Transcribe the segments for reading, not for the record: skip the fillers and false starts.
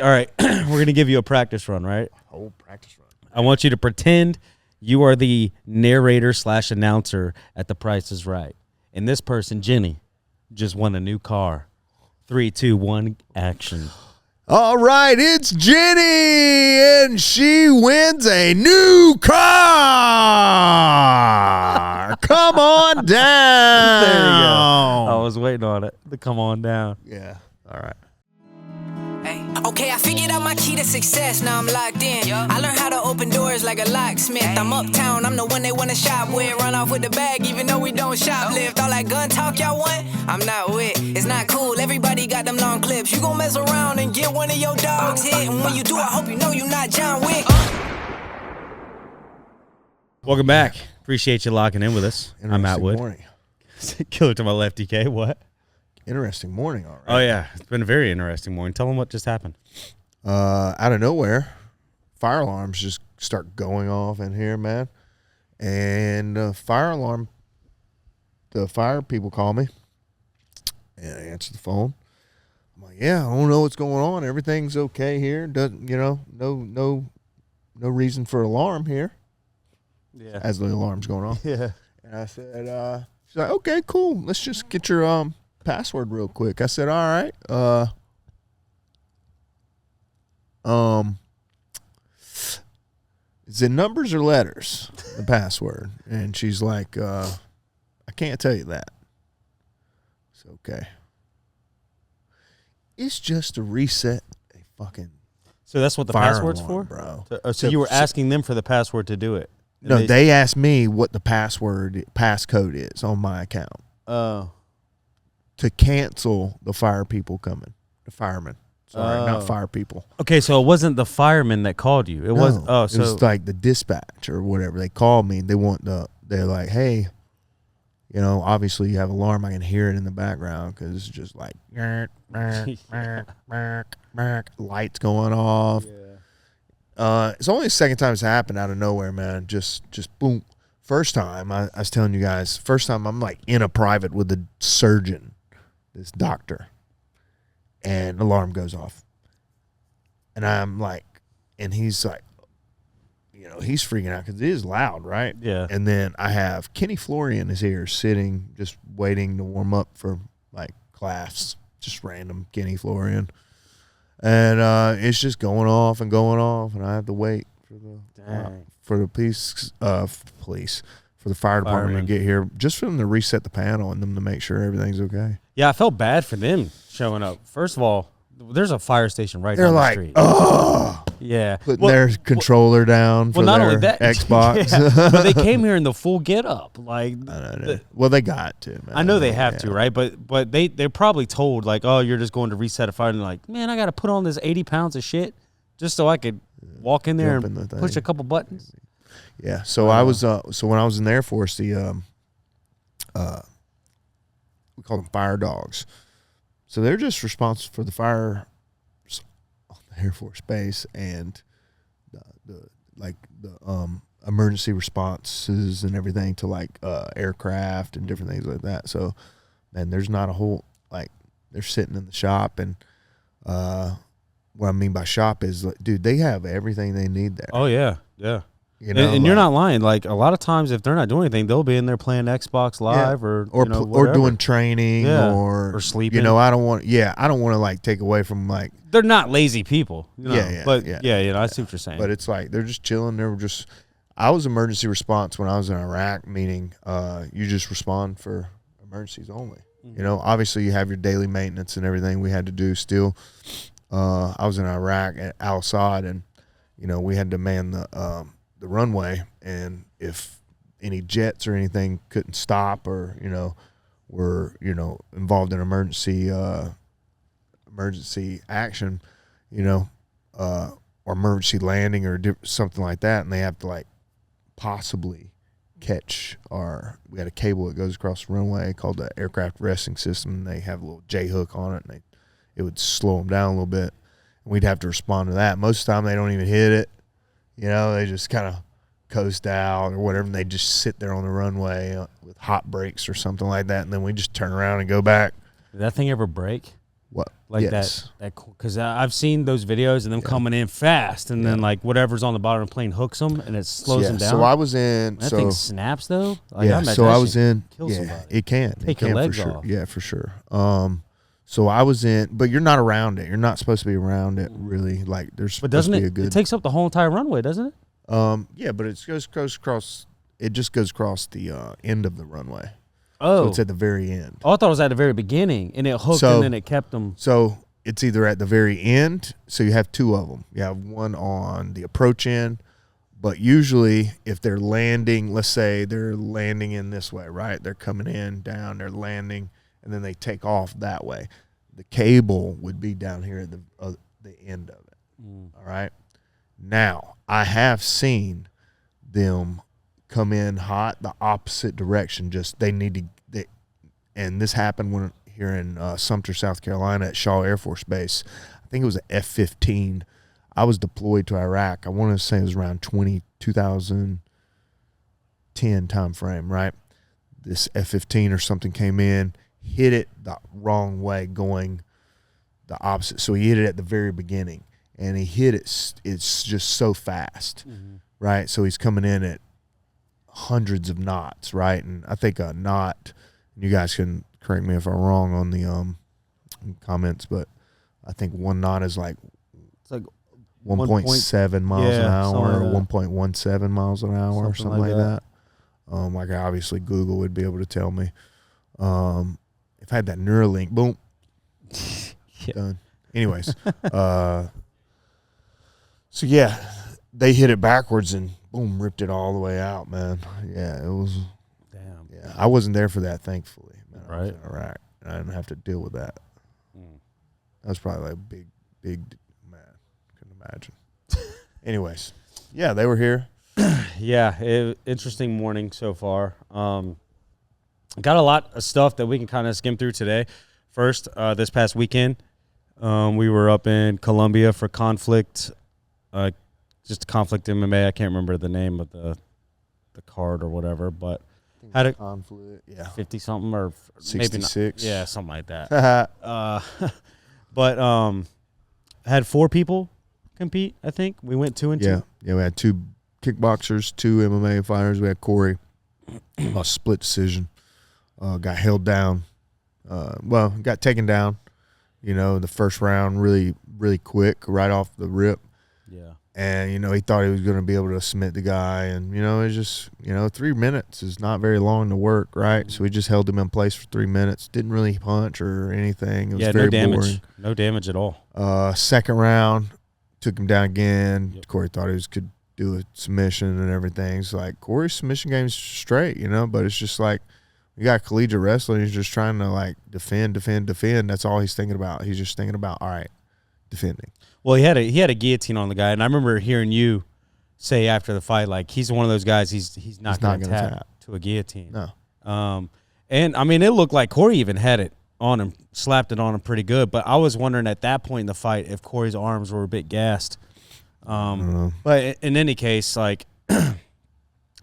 All right, we're going to give you a practice run, right? Oh, practice run. I want you to pretend you are the narrator/announcer at The Price is Right. And this person, Jenny, just won a new car. 3, 2, 1, action. All right, it's Jenny, and she wins a new car. Come on down. There you go. I was waiting on it to come on down. Yeah. All right. Okay, I figured out my key to success, now I'm locked in. I learned how to open doors like a locksmith. I'm uptown, I'm the one they wanna shop with. Run off with the bag, even though we don't shoplift. All that gun talk y'all want, I'm not with. It's not cool, everybody got them long clips. You gon' mess around and get one of your dogs hit. And when you do, I hope you know you're not John Wick. Welcome back. Appreciate you locking in with us. I'm Atwood. Morning. Killer to my left, DK. What? Interesting morning, all right. Oh, yeah. It's been a very interesting morning. Tell them what just happened. Out of nowhere, fire alarms just start going off in here, man. And the fire people call me, and I answer the phone. I'm like, yeah, I don't know what's going on. Everything's okay here. Doesn't, no reason for alarm here. Yeah. As the alarm's going off. Yeah. And I said, she's like, okay, cool. Let's just get your password real quick. I said, all right. Is it numbers or letters, the password? And she's like, I can't tell you that. It's okay. It's just to reset a fucking So that's what the fire password's alarm, for? bro. So you were asking them for the password to do it? No, they asked me what the passcode is on my account. Oh. To cancel the fire people coming. The firemen. Sorry, not fire people. Okay, so it wasn't the fireman that called you. It was. Oh, so it was like the dispatch or whatever. They called me. They're like, hey, obviously you have alarm. I can hear it in the background because it's just like lights going off. Yeah. It's only the second time it's happened out of nowhere, man. Just boom. First time, I was telling you guys, I'm like in a private with the surgeon, this doctor, and alarm goes off. And I'm like, and he's like, he's freaking out because it is loud, right? Yeah. And then I have Kenny Florian is here sitting, just waiting to warm up for like class, just random Kenny Florian. And it's just going off, and I have to wait for the for the fire department to get here, just for them to reset the panel and them to make sure everything's okay. Yeah, I felt bad for them showing up. First of all, there's a fire station right They're down like, the street. oh, yeah, putting their controller down for not their only that, Xbox. yeah, but they came here in the full get up. Like, well, they got to. Man. I know they have to, right? But they're probably told like, oh, you're just going to reset a fire, and they're like, man, I got to put on this 80 pounds of shit just so I could walk in there and push a couple buttons. Yeah. So I was when I was in the Air Force, we call them fire dogs. So they're just responsible for the fire on the Air Force Base and the emergency responses and everything to like aircraft and different things like that. So, man, there's not a whole they're sitting in the shop, and what I mean by shop is, dude, they have everything they need there. Oh yeah, yeah. And you're not lying. Like, a lot of times, if they're not doing anything, they'll be in there playing Xbox Live or doing training or sleeping. I don't want to like take away from like, they're not lazy people. But I see what you're saying. But it's like they're just chilling. I was emergency response when I was in Iraq, meaning you just respond for emergencies only. Mm-hmm. Obviously you have your daily maintenance and everything we had to do still. I was in Iraq at Al Assad, and we had to man the runway, and if any jets or anything couldn't stop or were involved in emergency action, or emergency landing or something like that, and they have to like possibly catch we had a cable that goes across the runway called the aircraft arresting system, and they have a little J hook on it, and it would slow them down a little bit, and we'd have to respond to that. Most of the time they don't even hit it. They just kind of coast out or whatever, and they just sit there on the runway with hot brakes or something like that, and then we just turn around and go back. Did that thing ever break? What? Like Yes. that, because I've seen those videos and them coming in fast, and then like whatever's on the bottom of the plane hooks them, and it slows them down. So I was in. That so thing snaps though. Like, yeah. So I was in. Kill Yeah, somebody. it can. Take it can your legs for sure. off. Yeah, for sure. So I was in, but you're not around it. You're not supposed to be around it, really. Like there's But supposed doesn't to be it? a good. It takes up the whole entire runway, doesn't it? Yeah, but it goes across. It just goes across the end of the runway. Oh, So it's at the very end. I thought it was at the very beginning, and it hooked, So- and then it kept them. So it's either at the very end. So you have two of them. You have one on the approach end, but usually if they're landing, let's say they're landing in this way, right? They're coming in, down, they're landing, and then they take off that way. The cable would be down here at the end of it. All right. Now I have seen them come in hot the opposite direction. Just and this happened when here in Sumter, South Carolina at Shaw Air Force Base. I think it was an F-15. I was deployed to Iraq. I want to say it was around 2010 time frame, right? This F-15 or something came in, hit it the wrong way, going the opposite. So he hit it at the very beginning, and he hit it. It's just so fast, right? So he's coming in at hundreds of knots, right? And I think a knot. You guys can correct me if I'm wrong on the comments, but I think one knot is like It's like 1.7 miles an hour or like that. 1.17 miles an hour or something like that. that. Like obviously Google would be able to tell me. If I had that Neuralink, boom, done. Anyways, so yeah, they hit it backwards and boom, ripped it all the way out, man. Yeah, it was. Damn. Yeah, I wasn't there for that, thankfully. Man, I was Right. in Iraq, and I didn't have to deal with that. That was probably like big, man. Couldn't imagine. Anyways, yeah, they were here. Yeah, interesting morning so far. Got a lot of stuff that we can kind of skim through today. First, this past weekend, we were up in Colombia for Conflict, just Conflict MMA. I can't remember the name of the card or whatever, but had a conflict. Yeah, 50 something or maybe not. 66. Yeah, something like that. But had 4 people compete. I think we went 2 and 2. Yeah. We had 2 kickboxers, 2 MMA fighters. We had Corey, a split decision. Got held down. Got taken down. The first round really, really quick, right off the rip. Yeah. And, he thought he was going to be able to submit the guy. And, it's just, 3 minutes is not very long to work, right? So we just held him in place for 3 minutes. Didn't really punch or anything. It was very no damage. boring. No damage at all. Second round, took him down again. Yep. Corey thought he could do a submission and everything. It's like, Corey's submission game's straight, but it's just like, you got collegiate wrestling. He's just trying to, like, defend. That's all he's thinking about. He's just thinking about, all right, defending. Well, he had a guillotine on the guy, and I remember hearing you say after the fight, like, he's one of those guys. He's not going to tap to a guillotine. No. And I mean, it looked like Corey even had it on him, slapped it on him pretty good. But I was wondering at that point in the fight if Corey's arms were a bit gassed. But in any case, like,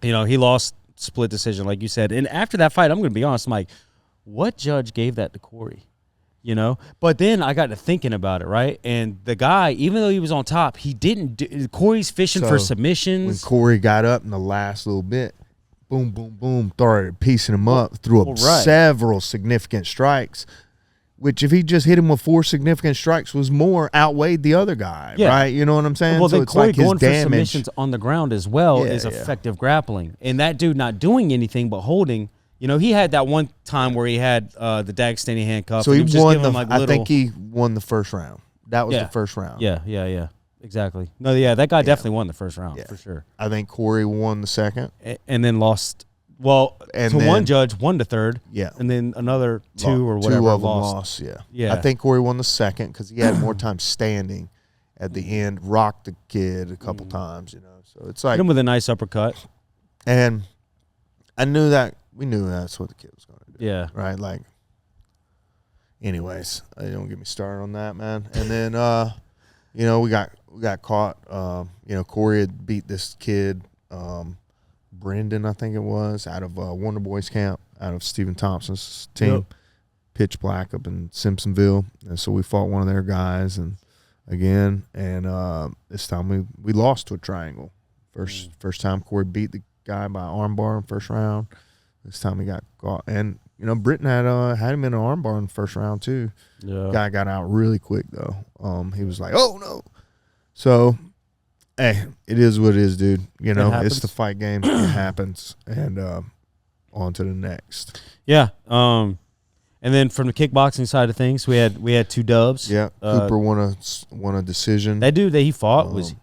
he lost split decision, like you said. And after that fight, I'm going to be honest, I'm like, what judge gave that to Corey? But then I got to thinking about it, right? And the guy, even though he was on top, he didn't do, Corey's fishing for submissions. When Corey got up in the last little bit, boom, boom, boom, started piecing him up, threw up several significant strikes, which if he just hit him with 4 significant strikes was more outweighed the other guy, right? You know what I'm saying? Well, so then it's Corey like his going for damage. submissions on the ground as well is effective grappling. And that dude not doing anything but holding. He had that one time where he had the Dagestani handcuff. So he was just won giving him, I think he won the first round. That was the first round. Yeah. Exactly. No, that guy definitely won the first round for sure. I think Corey won the second. And then lost. Well, and so then, one judge won the third. Yeah. And then another 2 or whatever 2 of them lost. Yeah. I think Corey won the second because he had more time standing at the end, rocked the kid a couple times, So it's like. Hit him with a nice uppercut. And we knew that's what the kid was going to do. Yeah. Right? Like, anyways, don't get me started on that, man. And then, we got caught. Corey had beat this kid, Brendan, I think it was, out of Wonder Boys camp, out of Stephen Thompson's team. Yep. pitch black up in Simpsonville, and so we fought one of their guys, and this time we lost to a triangle. First time Corey beat the guy by armbar in the first round. This time he got caught, and Britton had him in an armbar in the first round too. Yeah. Guy got out really quick though. He was like, "Oh no!" So, hey, it is what it is, dude. It's the fight game. It happens, and on to the next. Yeah. And then from the kickboxing side of things, we had 2 dubs. Yeah, Cooper won a decision. That dude that he fought was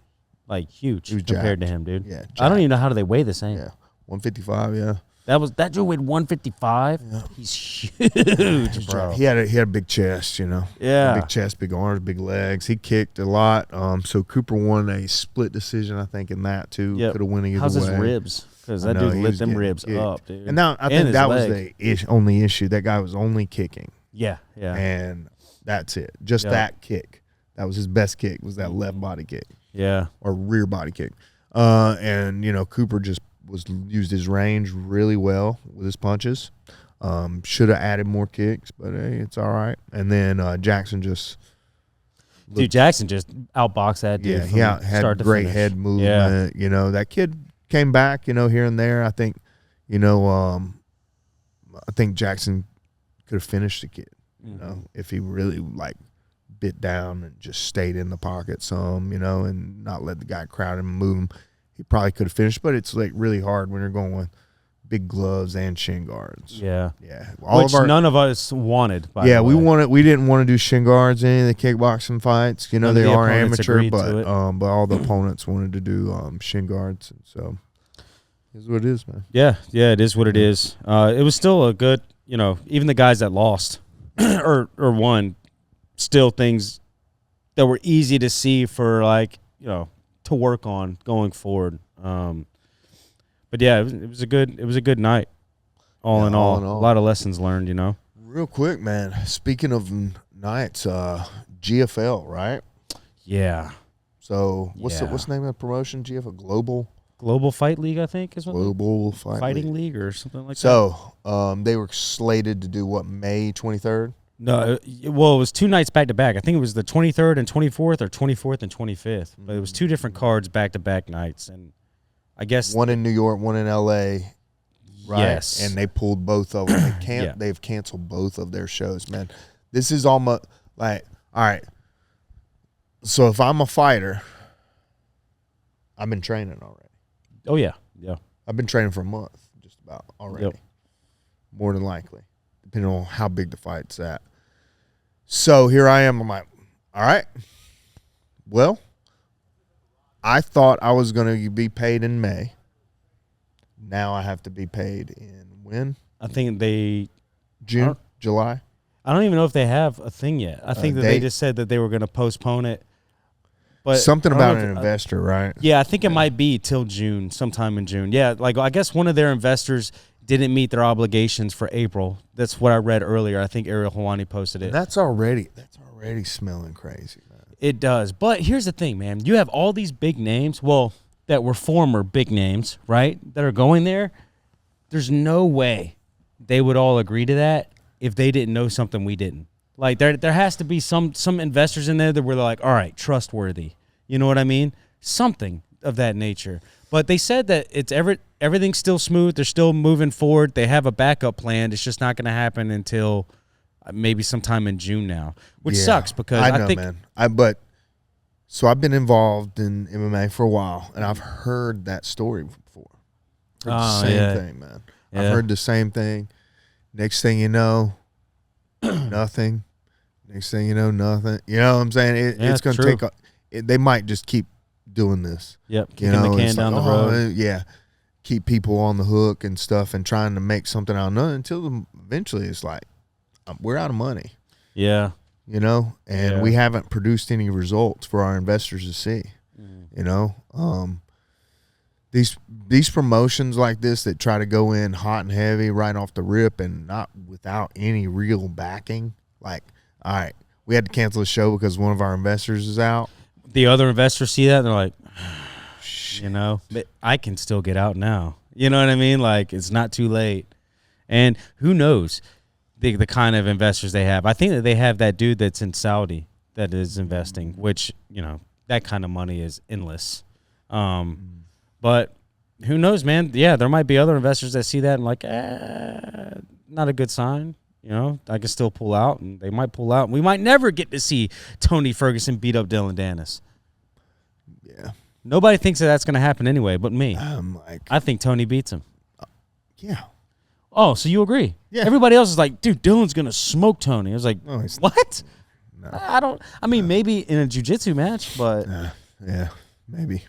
like huge compared jacked. to him, dude. Yeah, I don't even know how do they weigh the same. Yeah, 155. Yeah. That dude weighed 155. Yeah. He's huge, bro. He had a big chest, Yeah. Big chest, big arms, big legs. He kicked a lot. So Cooper won a split decision, I think, in that too. Yep. Could have won either way. How's his ribs? Because that dude lit them ribs kicked up, dude. And now I think that was the only issue. That guy was only kicking. Yeah. And that's it. Just that kick. That was his best kick. Was that left body kick? Yeah. Or rear body kick. And Cooper just used his range really well with his punches. Should have added more kicks, but hey, it's all right. And then Jackson just Jackson just outboxed that dude. Yeah, he had great head movement. Yeah. That kid came back, here and there. I think, I think Jackson could have finished the kid, if he really bit down and just stayed in the pocket some, and not let the guy crowd him and move him. He probably could have finished, but it's really hard when you're going with big gloves and shin guards. Yeah. Yeah. None of us wanted, by the way. We didn't want to do shin guards in any of the kickboxing fights. They are amateur, but all the opponents wanted to do shin guards. And so it's what it is, man. Yeah, it is what it is. It was still a good, even the guys that lost or won, still things that were easy to see for to work on going forward. But yeah, it was a good night. All in all, a lot of lessons learned. Real quick, man. Speaking of nights, GFL, right? Yeah. So what's the name of the promotion? GFL Global Fight League, I think is what. Global Fighting League or something like that. So they were slated to do what, May 23rd? No, it was 2 nights back to back. I think it was the 23rd and 24th, or 24th and 25th. But it was 2 different cards back to back nights, and I guess one in New York, one in L.A. Right? Yes, and they pulled both of them. They've canceled both of their shows, man. This is almost all right. So if I'm a fighter, I've been training already. Oh yeah. I've been training for a month, just about already. Yep. More than likely, depending on how big the fight's at. So here I am. I'm like, all right. Well, I thought I was going to be paid in May. Now I have to be paid in when? I think June, July. I don't even know if they have a thing yet. I think that they just said that they were going to postpone it. But something about an investor, right? Yeah, I think it might be till June, sometime in June. Yeah, I guess one of their investors didn't meet their obligations for April. That's what I read earlier. I think Ariel Hawani posted it. That's already smelling crazy, man. It does. But here's the thing, man. You have all these big names, that were former big names, right, that are going there. There's no way they would all agree to that if they didn't know something we didn't. There has to be some investors in there that were like, all right, trustworthy. You know what I mean? Something of that nature. But they said that it's everything's still smooth. They're still moving forward. They have a backup plan. It's just not going to happen until maybe sometime in June now, which sucks because I think, man. So I've been involved in MMA for a while, and I've heard that story before. Heard the same thing, man. Yeah. I've heard the same thing. Next thing you know, nothing. Next thing you know, nothing. You know what I'm saying? It's going to take they might just keep doing this. Yep, kicking the can down the road. Yeah, keep people on the hook and stuff and trying to make something out of nothing until eventually it's like, we're out of money. Yeah. And we haven't produced any results for our investors to see. These promotions like this that try to go in hot and heavy right off the rip and not without any real backing, all right, we had to cancel the show because one of our investors is out. The other investors see that and they're like, but I can still get out now. You know what I mean? It's not too late. And who knows? the kind of investors they have. I think that they have that dude that's in Saudi that is investing, which, you know, that kind of money is endless. But who knows, man? Yeah, there might be other investors that see that and like, not a good sign. You know, I can still pull out, and they might pull out. We might never get to see Tony Ferguson beat up Dylan Dennis. Yeah. Nobody thinks that that's going to happen anyway, but me. I think Tony beats him. Yeah. Oh, so you agree? Yeah. Everybody else is like, dude, Dylan's going to smoke Tony. I was like, No, what? No. I mean, maybe in a jiu-jitsu match, but yeah, maybe.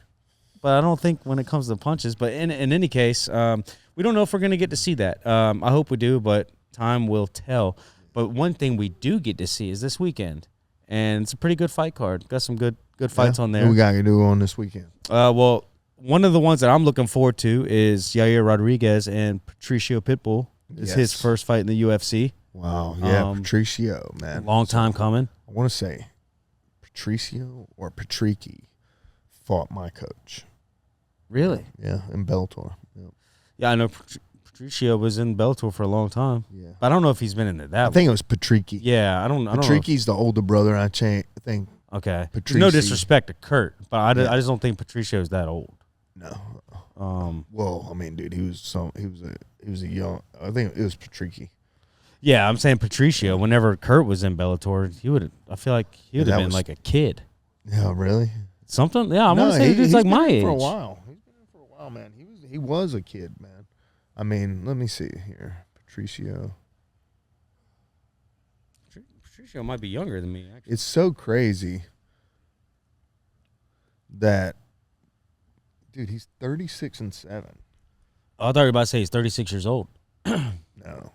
But I don't think when it comes to punches. But in any case, we don't know if we're going to get to see that. I hope we do, but time will tell. But one thing we do get to see is this weekend, and it's a pretty good fight card. Got some good fights on there. What we got to do on this weekend? Well, one of the ones that I'm looking forward to is Yair Rodriguez and Patricio Pitbull. It's his first fight in the UFC. Wow, yeah, Patricio, man. Long time coming. I want to say Patricio or Patricky fought my coach. Really? Yeah, in Bellator. Yep. Yeah, I know Patricio was in Bellator for a long time. Yeah. But I don't know if he's been in it that I think it was Patricky. Yeah, I don't know. Patricky's the older brother, I think. Okay. Patrici. No disrespect to Kurt, but I just don't think Patricio's that old. No. Well, I mean, dude, he was a young. I think it was Patricky. Yeah, I'm saying Patricio. Whenever Kurt was in Bellator, I feel like he would have been like a kid. Yeah, really? Something? Yeah, I want to say he's like my age. For a while. He's been in for a while, man. He was a kid, man. I mean, let me see here. Patricio might be younger than me, actually. It's so crazy that, dude, he's 36-7. Oh, I thought you were about to say he's 36 years old. No.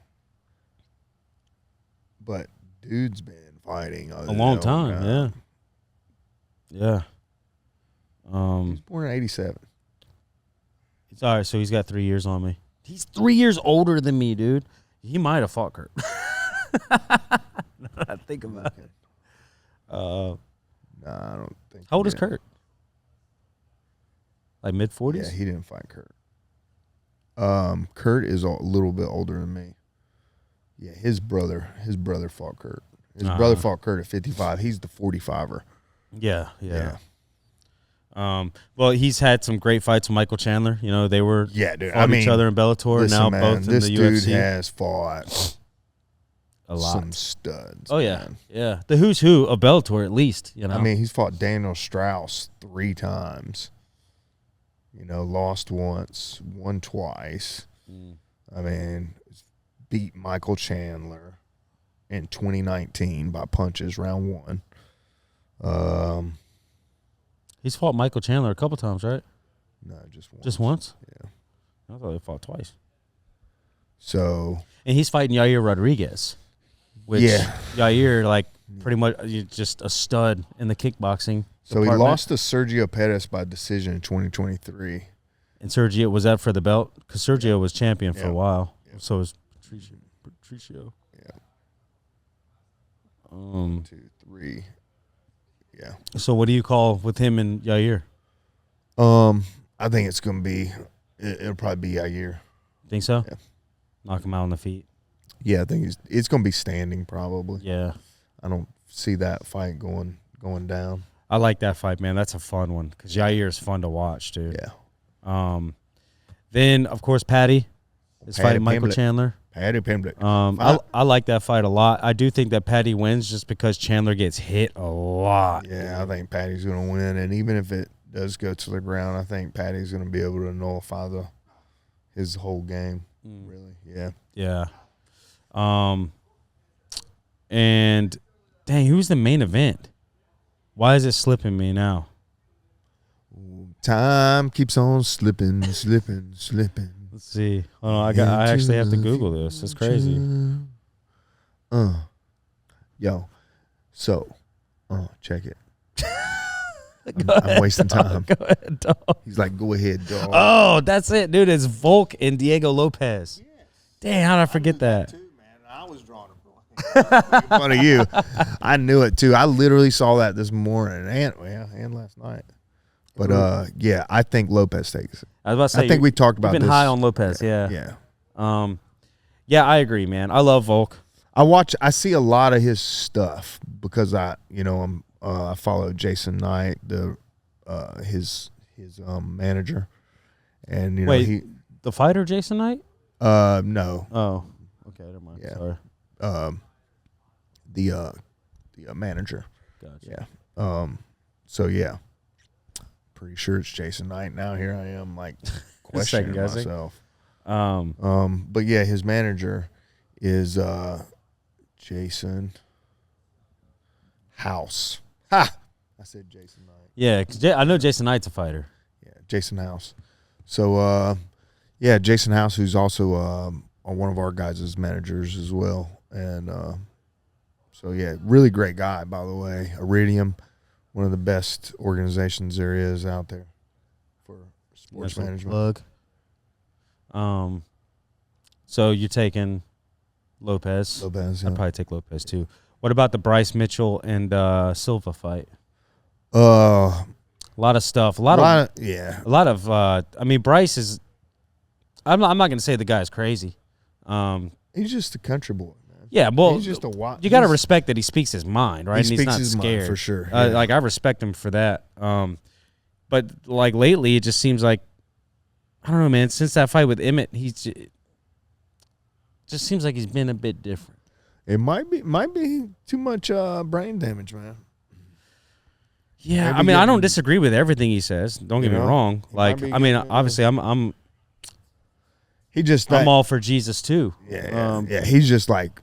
But dude's been fighting a long time, yeah. He's born in 87. It's all right, so he's got 3 years on me. He's 3 years older than me, dude. He might have fought Kurt. I think about it. Nah, I don't think. How old is Kurt? Like mid-40s? Yeah, he didn't fight Kurt. Kurt is a little bit older than me. Yeah, his brother fought Kurt. His brother fought Kurt at 55. He's the 45er. Yeah. Well, he's had some great fights with Michael Chandler. You know, they were fought each other in Bellator. Listen, now man, both in the UFC. This dude has fought a lot. Some studs. Oh yeah, man. yeah. The who's who of Bellator, at least. You know, I mean, he's fought Daniel Strauss 3 times. You know, lost once, won twice. I mean, beat Michael Chandler in 2019 by punches, round 1. He's fought Michael Chandler a couple times, right? No, just once. Just once? Yeah. I thought they fought twice. So. And he's fighting Yair Rodriguez. Which Yair, like, pretty much just a stud in the kickboxing. So he lost to Sergio Pettis by decision in 2023. And Sergio, was that for the belt? Because Sergio was champion for a while. Yeah. So was Patricio. Yeah. 2, 3. Yeah. So what do you call with him and Yair? I think it's going to be, it'll probably be Yair. Think so? Yeah. Knock him out on the feet. Yeah, I think it's going to be standing probably. Yeah. I don't see that fight going down. I like that fight, man. That's a fun one because Yair is fun to watch, dude. Yeah. Then, of course, Patty is fighting Michael Chandler. Patty Pimblick. I like that fight a lot. I do think that Patty wins just because Chandler gets hit a lot. Yeah, I think Patty's going to win. And even if it does go to the ground, I think Patty's going to be able to nullify his whole game, really. Yeah. Yeah. And, dang, who's the main event? Why is it slipping me now? Time keeps on slipping. Let's see. Hold on, I actually have to Google this. It's crazy. Check it. I'm wasting time. Go ahead, dog. He's like, go ahead, dog. Oh, that's it, dude. It's Volk and Diego Lopez. Yes. Dang, how did I forget that? Too, man. I was drawing a blank. Funny you. I knew it too. I literally saw that this morning and last night. But I think Lopez takes it. I was about to say, I think we talked about you've been this. high on Lopez, yeah. Yeah. Yeah, I agree, man. I love Volk. I see a lot of his stuff because I follow Jason Knight, his manager, and Wait, the fighter Jason Knight? No. Oh, okay, never mind. Yeah. Sorry. The manager. Gotcha. Yeah. So yeah, pretty sure it's Jason Knight. Now here I am, like questioning myself. But yeah, his manager is Jason House. Ha! I said Jason Knight. Yeah, 'cause I know Jason Knight's a fighter. Yeah, Jason House. So yeah, Jason House, who's also one of our guys' managers as well, and so yeah, really great guy, by the way. Iridium, one of the best organizations there is out there for sports management. Plug. So you're taking Lopez. Lopez, yeah. I'd probably take Lopez too. What about the Bryce Mitchell and Silva fight? A lot of stuff. Yeah. A lot of. I mean, Bryce is. I'm not going to say the guy's crazy. He's just a country boy, man. Yeah, well, he's just you got to respect that he speaks his mind, right? He and speaks he's not his scared mind for sure. Yeah. Like I respect him for that. But like lately, it just seems like I don't know, man. Since that fight with Emmett, just seems like he's been a bit different. It might be too much brain damage, man. Yeah, I mean, I don't disagree with everything he says. Don't get me wrong. Like, I mean, obviously, I'm I'm all for Jesus too. Yeah, yeah. He's just like,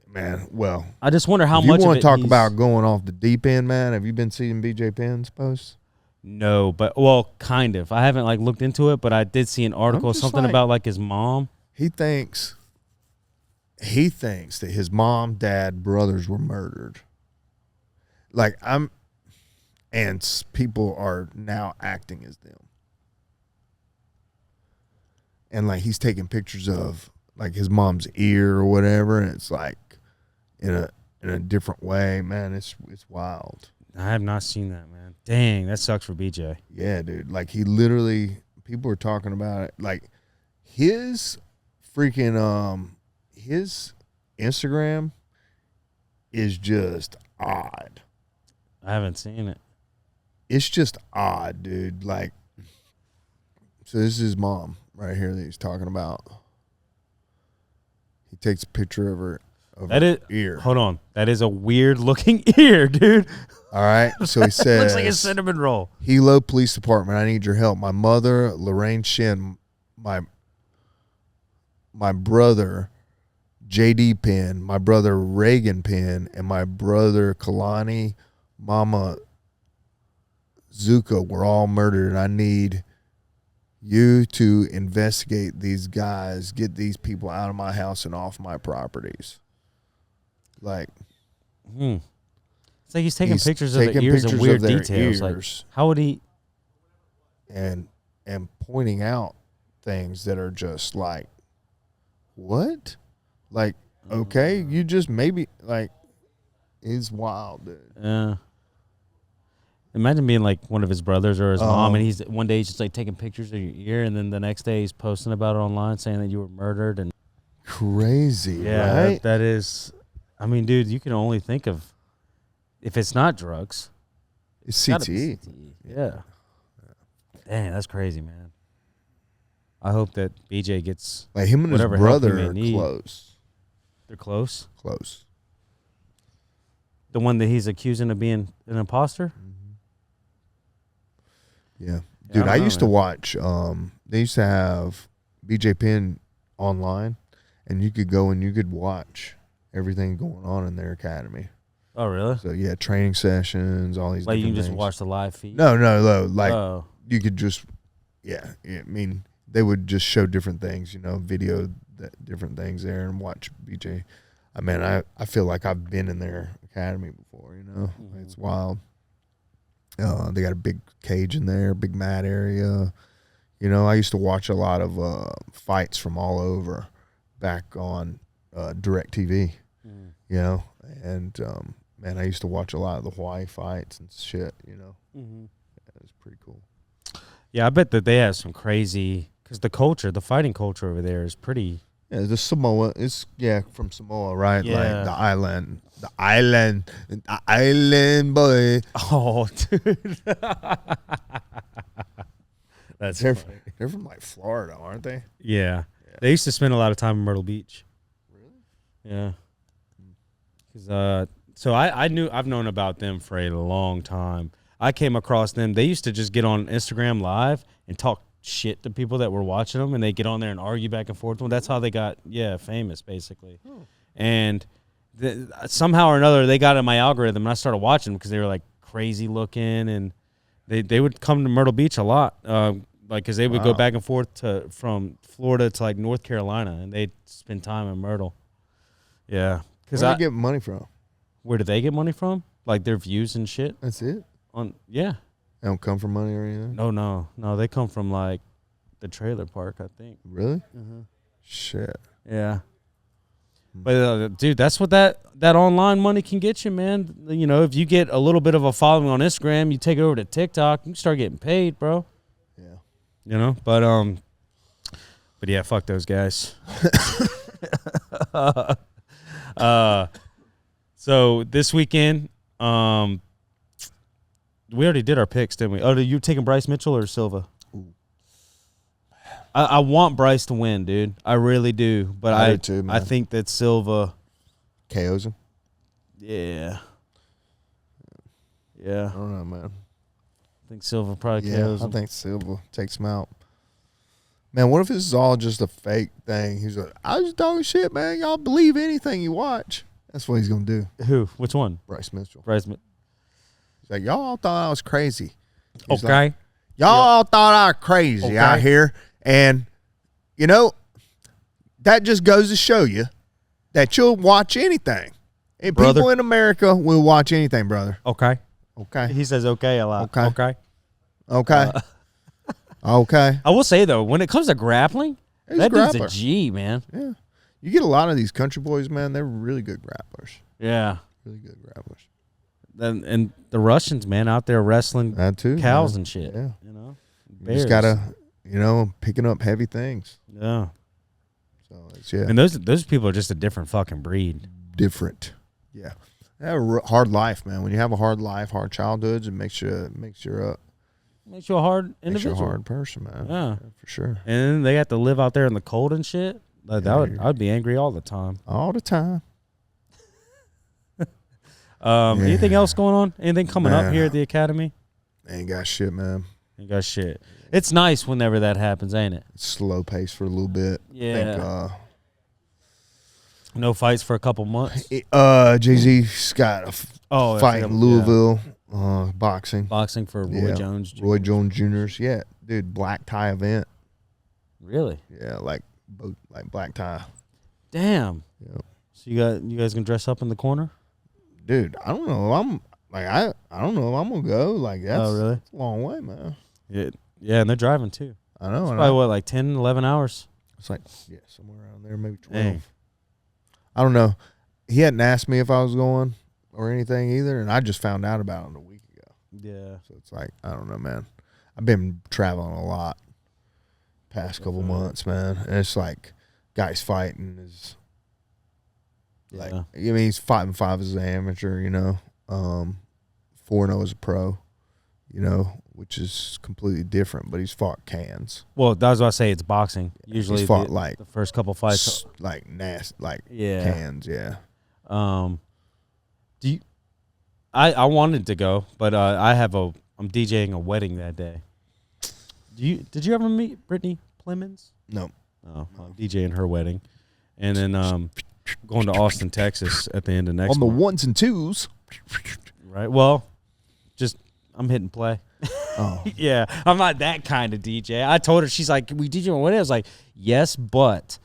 man. Well, I just wonder how much. You want to talk about going off the deep end, man? Have you been seeing BJ Penn's posts? No, but kind of. I haven't looked into it, but I did see an article, something about his mom. He thinks that his mom, dad, brothers were murdered. And people are now acting as them. And he's taking pictures of his mom's ear or whatever, and it's in a different way, man. It's wild. I have not seen that, man. Dang, that sucks for BJ. Yeah, dude. He literally, people are talking about it. His freaking his Instagram is just odd. I haven't seen it. It's just odd, dude. So this is his mom right here that he's talking about. He takes a picture of her ear. Hold on. That is a weird looking ear, dude. All right. So he says, looks like a cinnamon roll. Hilo Police Department, I need your help. My mother, Lorraine Shin, my brother, JD Penn, my brother, Reagan Penn, and my brother, Kalani, Mama Zuka were all murdered, and I need you to investigate these guys, get these people out of my house and off my properties. It's like he's taking pictures of the ears and weird details. How would he? And pointing out things that are just what? Okay, you just maybe it's wild, dude. Yeah. Imagine being one of his brothers or his mom, and he's one day he's just taking pictures of your ear, and then the next day he's posting about it online saying that you were murdered. And crazy, right? That is. I mean, dude, you can only think of if it's not drugs. It's CTE. Yeah. Dang, that's crazy, man. I hope that BJ gets him and his brother are close. They're close? Close. The one that he's accusing of being an imposter? Yeah. Dude, I used to watch, they used to have BJ Penn online, and you could go and you could watch everything going on in their academy. Oh, really? So, yeah, training sessions, all these different you can things. just watch the live feed? No. You could just, I mean, they would just show different things, video different things there and watch BJ. I mean, I feel like I've been in their academy before, Mm-hmm. It's wild. They got a big cage in there, big mat area. I used to watch a lot of fights from all over back on DirecTV, and man, I used to watch a lot of the Hawaii fights and shit, Mm-hmm. It was pretty cool. Yeah, I bet that they have some crazy, because the fighting culture over there is pretty Yeah, the Samoa. It's from Samoa, right? Yeah. Like the island boy. Oh, dude. They're from like Florida, aren't they? Yeah. They used to spend a lot of time in Myrtle Beach. Really? Yeah. 'Cause, so I've known about them for a long time. I came across them. They used to just get on Instagram Live and talk shit to people that were watching them, and they get on there and argue back and forth. Well, that's how they got famous, basically. Oh. And somehow or another, they got in my algorithm, and I started watching them because they were like crazy looking, and they would come to Myrtle Beach a lot. Because they would go back and forth from Florida to like North Carolina, and they'd spend time in Myrtle. Yeah, because where do they get money from? Where do they get money from? Like their views and shit. That's it. They don't come from money or anything. No. They come from like the trailer park, I think. Really? Shit. Yeah. But dude, that's what that online money can get you, man. You know, if you get a little bit of a following on Instagram, you take it over to TikTok, you can start getting paid, bro. Yeah. You know, but yeah, fuck those guys. So this weekend, we already did our picks, didn't we? Oh, are you taking Bryce Mitchell or Silva? I want Bryce to win, dude. I really do, but I do too, man. I think that Silva KOs him. Yeah. I don't know, man. I think Silva probably KOs him. I think Silva takes him out. Man, what if this is all just a fake thing? He's like, I was just talking shit, man. Y'all believe anything you watch. That's what he's going to do. Who? Which one? Bryce Mitchell. He's like, y'all thought I was crazy. He's okay. Like, y'all thought I was crazy out here. And, you know, that just goes to show you that you'll watch anything. And people in America will watch anything, brother. Okay. He says okay a lot. Okay. Okay. I will say, though, when it comes to grappling, that dude's a G, man. Yeah. You get a lot of these country boys, man. They're really good grapplers. Yeah. Really good grapplers. And the Russians, man, out there wrestling cows and shit. Yeah. You know? You just got to, picking up heavy things. Yeah. So, yeah. And those people are just a different fucking breed. Different. Yeah. They have a hard life, man. When you have a hard life, hard childhoods, it makes you a hard individual. Makes you a hard person, man. Yeah, for sure. And then they have to live out there in the cold and shit. I'd be angry all the time. All the time. Anything else going on? Anything coming up here at the academy? Ain't got shit, man. Ain't got shit. It's nice whenever that happens, ain't it? It's slow pace for a little bit. Yeah. No fights for a couple months. Jay-Z's got a fight in Louisville. Boxing for Roy Jones Jr. Roy Jones Jr.'s. Yeah, dude, black tie event. Really? Yeah, like black tie. Damn. Yep. So you guys gonna dress up in the corner? Dude, I don't know. I don't know if I'm gonna go. Like that's, really? That's a long way, man. Yeah, and they're driving too. I know. It's probably what, like 10, 11 hours? It's like somewhere around there, maybe 12. Dang. I don't know. He hadn't asked me if I was going or anything either, and I just found out about it a week ago. Yeah. So it's like, I don't know, man. I've been traveling a lot past couple months, man. And it's like guys fighting is like, he's 5-5 as an amateur, 4-0 as a pro, which is completely different, but he's fought cans. Well, that's what I say. It's boxing. Usually he's fought the first couple fights. Like nasty, cans, yeah. Do you? I wanted to go, but I'm DJing a wedding that day. Did you ever meet Brittany Plemons? No. Oh, I'm DJing her wedding, and then going to Austin, Texas at the end of next on the ones and twos. Right. Well, just I'm hitting play. Oh. Yeah, I'm not that kind of DJ. I told her, she's like, we DJ on what? I was like, yes, but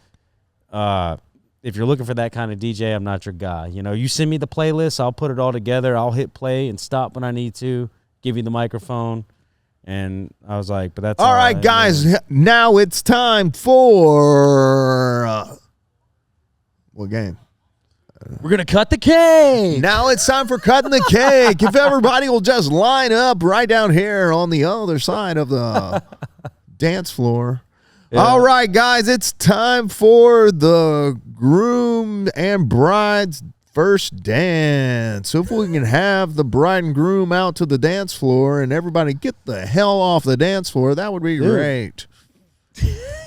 if you're looking for that kind of DJ, I'm not your guy. You send me the playlist, I'll put it all together. I'll hit play and stop when I need to, give you the microphone. And I was like, but that's all right, guys. Now it's time for what game? We're going to cut the cake. Now it's time for cutting the cake. If everybody will just line up right down here on the other side of the dance floor, Yeah. All right, guys, it's time for the groom and bride's first dance. So if we can have the bride and groom out to the dance floor and everybody get the hell off the dance floor, that would be great.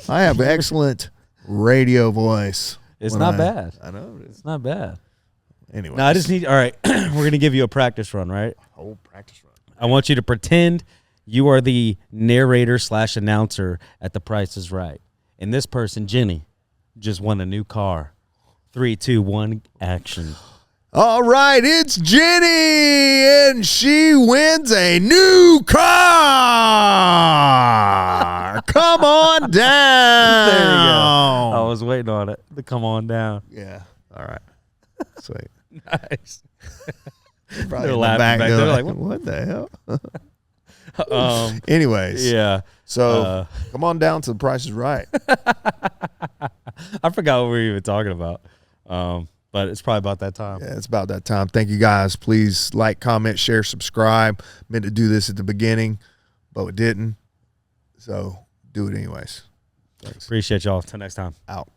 I have excellent radio voice. It's not bad. I know it is. It's not bad. Anyway, No, I just need. All right, we're gonna give you a practice run, right? whole practice run. I want you to pretend you are the narrator / announcer at The Price is Right, and this person, Jenny, just won a new car. 3, 2, 1, action. All right, it's Jenny, and she wins a new car. Come on down. There you go. I was waiting on it to come on down. Yeah. All right. Sweet. Nice. Probably They're in the laughing back, back they're there, like, like, what the hell? Anyways. Yeah. So come on down to The Price is Right. I forgot what we were even talking about. But it's probably about that time. Yeah, it's about that time. Thank you, guys. Please like, comment, share, subscribe. Meant to do this at the beginning, but we didn't. So do it anyways. Thanks. Appreciate y'all. Till next time. Out.